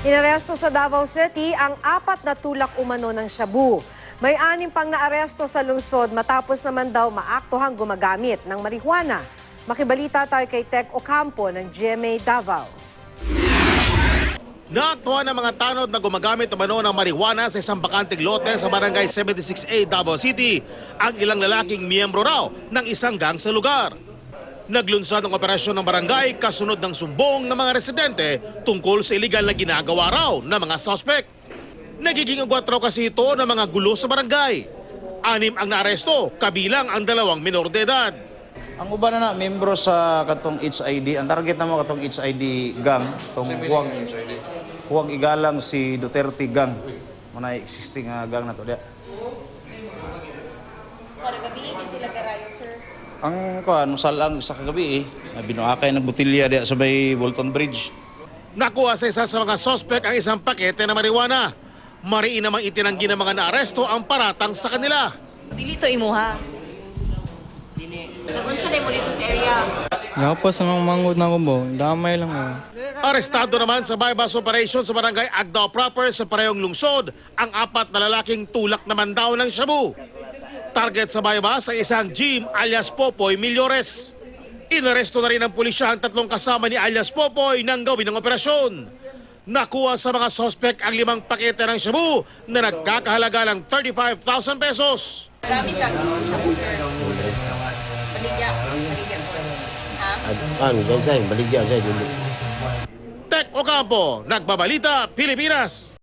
Inaresto sa Davao City ang 4 na tulak umano ng shabu. May 6 pang naaresto sa lungsod matapos naman daw maaktuhang gumagamit ng marijuana. Makibalita tayo kay Tech Ocampo ng GMA Davao. Naaktuhan ng mga tanod na gumagamit umano ng marijuana sa isang bakanteng lote sa barangay 76A, Davao City ang ilang lalaking miyembro raw ng isang gang sa lugar. Naglunsad ang operasyon ng barangay kasunod ng sumbong ng mga residente tungkol sa iligal na ginagawa raw ng mga suspect. Nagiging ugwat raw kasi ito ng mga gulo sa barangay. 6 ang naaresto, kabilang ang 2 minor de edad. Ang uban na membro sa katong HID, ang target na mo katong HID gang, tong huwag igalang si Duterte gang. Muna existing gang na to dia. Para gabi din sila garayon, sir. Ang kuan salang sa kagabi binuakay ng botilya dia sa may Bolton Bridge. Nakuha sa isa sa mga suspect ang isang pakete ng marijuana. Mariin namang itinanggi ng mga naaresto ang paratang sa kanila. Dili to imuha. Dili. Nagunsa day mo dito sa area. Tapos nang mangod na ko bo, damay lang ako. Arestado naman sa bypass operation sa barangay Agdao proper sa parehong lungsod ang 4 na lalaking tulak naman daw ng shabu. Target sa bypass ay isang Jim alias Popoy Millores. Inaresto na rin ng pulisya ang 3 kasama ni alias Popoy nang gawin ng operasyon. Nakuha sa mga suspect ang 5 pakete ng shabu na nagkakahalaga ng 35,000 pesos. Gamit kag shabu, sir. Baligya. Baligya po. Ha? Ano, dyan sa'yo, baligya sa'yo. Tech Ocampo, Nagbabalita, Pilipinas.